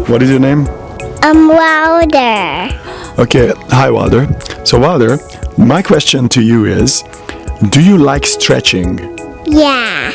What is your name? Wilder. Okay, hi Wilder. So Wilder, my question to you is, do you like stretching? Yeah.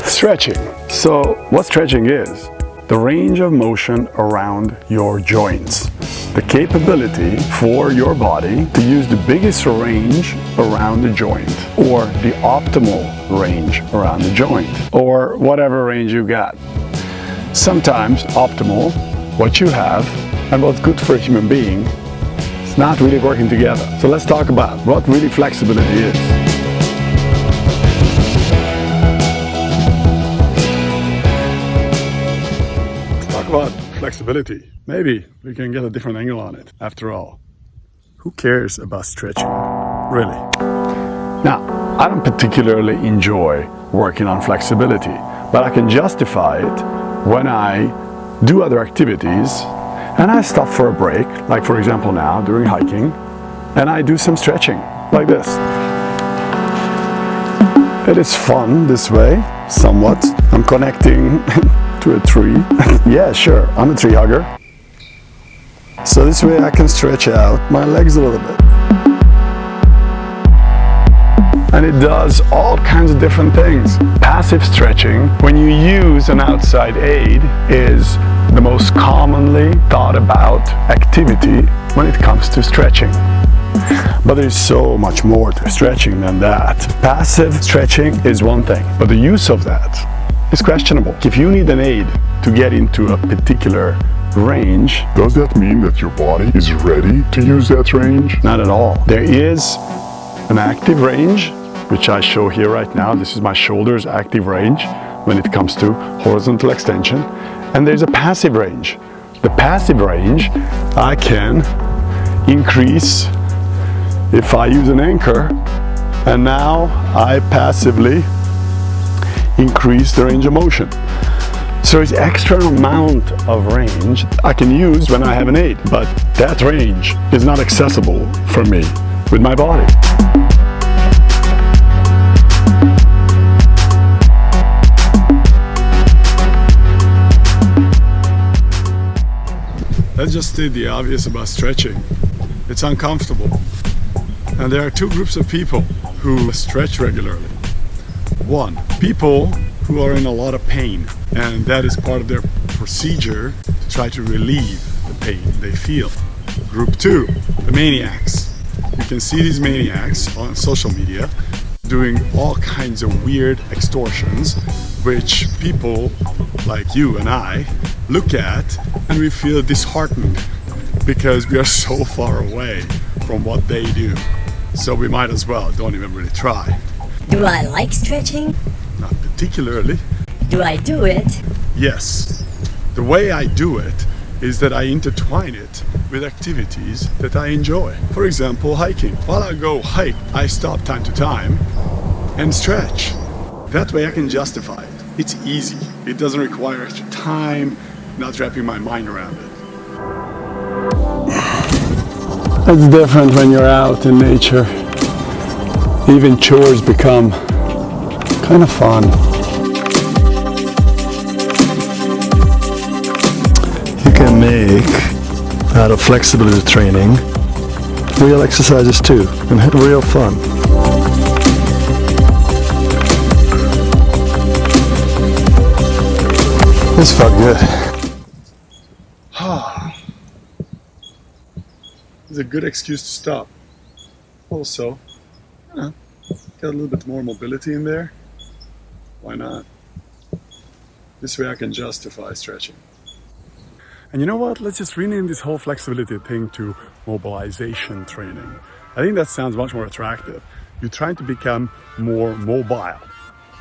Stretching. So what stretching is? The range of motion around your joints. The capability for your body to use the biggest range around the joint, or the optimal range around the joint, or whatever range you got. Sometimes optimal, what you have, and what's good for a human being, is not really working together. So let's talk about what really flexibility is. About flexibility. Maybe we can get a different angle on it. After all, who cares about stretching? Really? Now, I don't particularly enjoy working on flexibility, but I can justify it when I do other activities and I stop for a break, like for example now during hiking, and I do some stretching like this. It is fun this way, somewhat. I'm connecting to a tree. Yeah, sure, I'm a tree hugger. So this way I can stretch out my legs a little bit. And it does all kinds of different things. Passive stretching, when you use an outside aid, is the most commonly thought about activity when it comes to stretching. But there's so much more to stretching than that. Passive stretching is one thing, but the use of that is questionable. If you need an aid to get into a particular range, does that mean that your body is ready to use that range? not at all. There is an active range, which I show here right now. This is my shoulders active range when it comes to horizontal extension. And there's a passive range. The passive range I can increase if I use an anchor, and now I passively increase the range of motion. So it's extra amount of range I can use when I have an aid, but that range is not accessible for me with my body. Let's just state the obvious about stretching. It's uncomfortable. And there are two groups of people who stretch regularly. One, people who are in a lot of pain, and that is part of their procedure to try to relieve the pain they feel. Group two, the maniacs. You can see these maniacs on social media doing all kinds of weird extortions, which people like you and I look at and we feel disheartened because we are so far away from what they do. So we might as well don't even really try. Do I like stretching? Not particularly. Do I do it? Yes. The way I do it is that I intertwine it with activities that I enjoy. For example, hiking. While I go hike, I stop time to time and stretch. That way I can justify it. It's easy. It doesn't require extra time, not wrapping my mind around it. It's different when you're out in nature. Even chores become kind of fun. You can make out of flexibility training real exercises too, and have real fun. This felt good. It's a good excuse to stop. Also, get a little bit more mobility in there. Why not? This way I can justify stretching. And you know what? Let's just rename this whole flexibility thing to mobilization training. I think that sounds much more attractive. You're trying to become more mobile,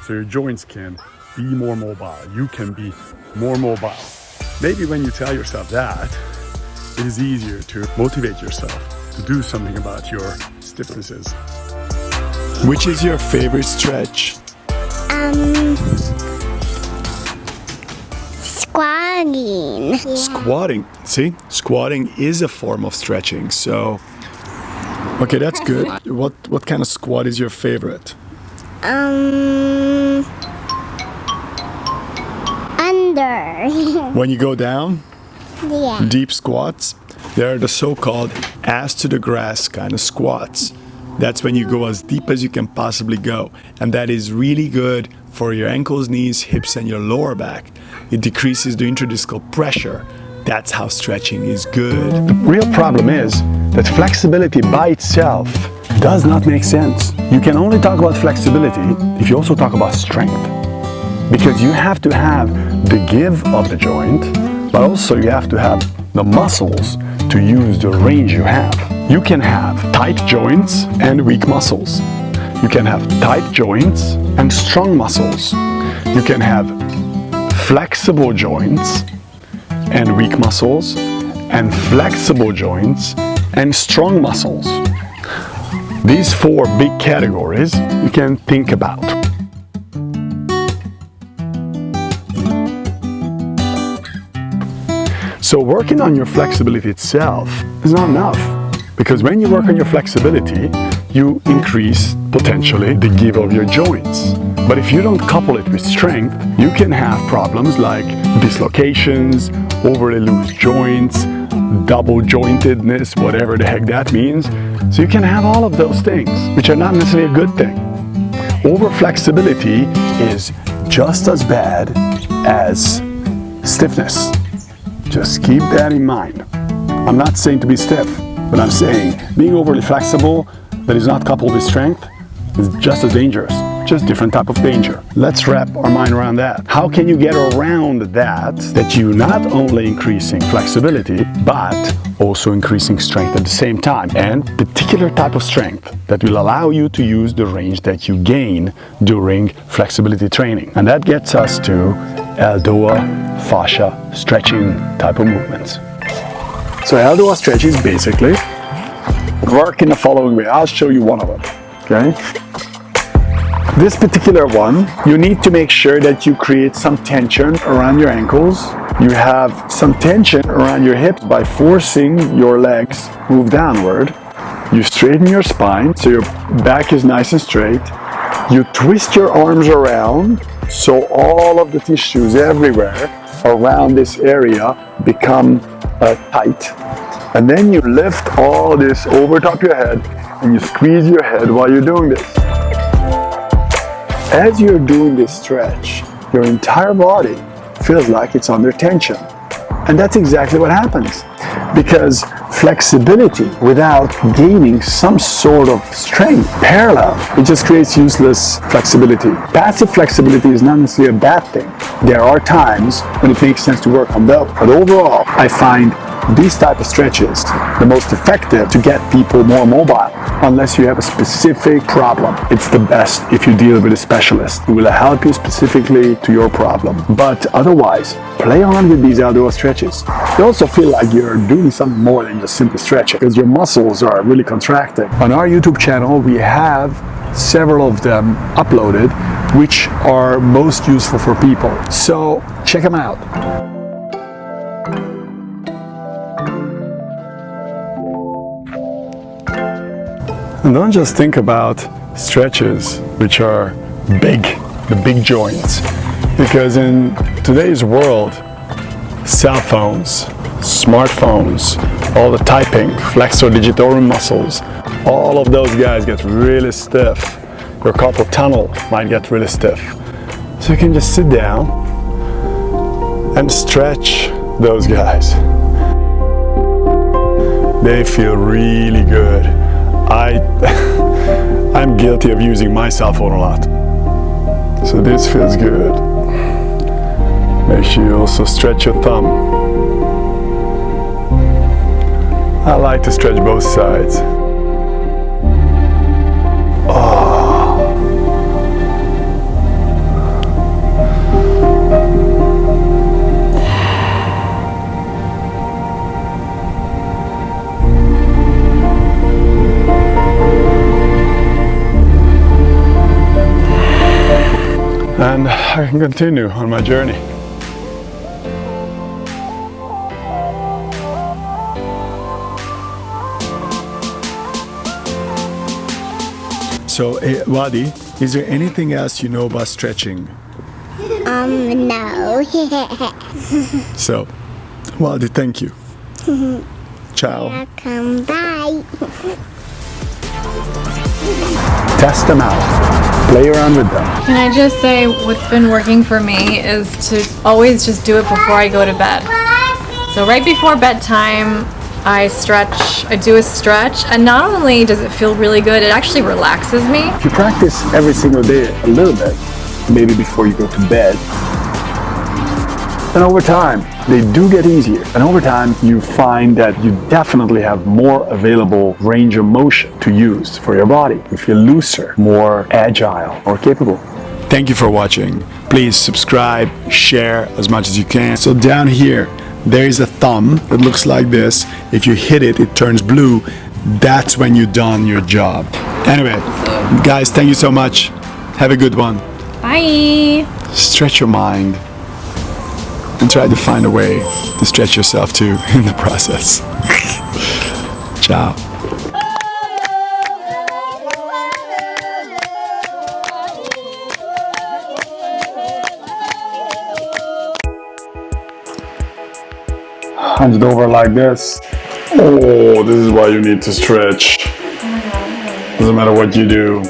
so your joints can be more mobile. You can be more mobile. Maybe when you tell yourself that, it is easier to motivate yourself to do something about your stiffnesses. Which is your favorite stretch? Squatting. Yeah. Squatting. See, squatting is a form of stretching. So, okay, that's good. What kind of squat is your favorite? Under. When you go down? Yeah. Deep squats, they're the so-called ass to the grass kind of squats. That's when you go as deep as you can possibly go. And that is really good for your ankles, knees, hips, and your lower back. It decreases the intradiscal pressure. That's how stretching is good. The real problem is that flexibility by itself does not make sense. You can only talk about flexibility if you also talk about strength. Because you have to have the give of the joint, but also you have to have the muscles to use the range you have. You can have tight joints and weak muscles. You can have tight joints and strong muscles. You can have flexible joints and weak muscles, and flexible joints and strong muscles. These four big categories you can think about. So working on your flexibility itself is not enough, because when you work on your flexibility, you increase potentially the give of your joints. But if you don't couple it with strength, you can have problems like dislocations, overly loose joints, double jointedness, whatever the heck that means. So you can have all of those things, which are not necessarily a good thing. Over flexibility is just as bad as stiffness. Just keep that in mind. I'm not saying to be stiff, but I'm saying being overly flexible that is not coupled with strength is just as dangerous, just different type of danger. Let's wrap our mind around that. How can you get around that you not only increasing flexibility, but also increasing strength at the same time, and particular type of strength that will allow you to use the range that you gain during flexibility training. And that gets us to ELDOA fascia stretching type of movements. So ELDOA stretch is basically work in the following way. I'll show you one of them, okay? This particular one, you need to make sure that you create some tension around your ankles. You have some tension around your hips by forcing your legs move downward. You straighten your spine so your back is nice and straight. You twist your arms around so all of the tissues everywhere around this area become tight. And then you lift all this over top your head and you squeeze your head while you're doing this. As you're doing this stretch, your entire body feels like it's under tension. And that's exactly what happens. Because flexibility without gaining some sort of strength, parallel, it just creates useless flexibility. Passive flexibility is not necessarily a bad thing. There are times when it makes sense to work on those. But overall, I find these type of stretches the most effective to get people more mobile. Unless you have a specific problem, it's the best if you deal with a specialist who will help you specifically to your problem. But otherwise, play on with these ELDOA stretches. You also feel like you're doing something more than just simply stretching, because your muscles are really contracting. On our YouTube channel, we have several of them uploaded, which are most useful for people. So check them out. And don't just think about stretches, which are big, the big joints. Because in today's world, cell phones, smartphones, all the typing, flexor digitorum muscles, all of those guys get really stiff. Your carpal tunnel might get really stiff. So you can just sit down and stretch those guys. They feel really good. I'm guilty of using my cell phone a lot. So this feels good. Make sure you also stretch your thumb. I like to stretch both sides. And I can continue on my journey. So, Wadi, is there anything else you know about stretching? No. So, Waldi, thank you. Ciao. Welcome. Bye. Test them out. Play around with them. Can I just say what's been working for me is to always just do it before I go to bed. So right before bedtime, I stretch, I do a stretch, and not only does it feel really good, it actually relaxes me. If you practice every single day a little bit, maybe before you go to bed, then over time, they do get easier. And over time, you find that you definitely have more available range of motion to use for your body. You feel looser, more agile, more capable. Thank you for watching. Please subscribe, share as much as you can. So down here, there is a thumb that looks like this. If you hit it, it turns blue. That's when you've done your job. Anyway, guys, thank you so much. Have a good one. Bye! Stretch your mind and try to find a way to stretch yourself too in the process. Ciao. Hunched over like this. Oh, this is why you need to stretch. Doesn't matter what you do,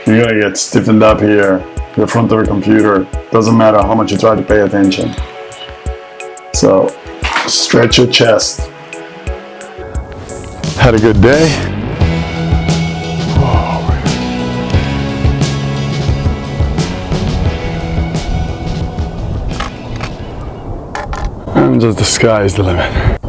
you're gonna get stiffened up here, the front of the computer. Doesn't matter how much you try to pay attention. So, stretch your chest. Had a good day? And just the sky is the limit.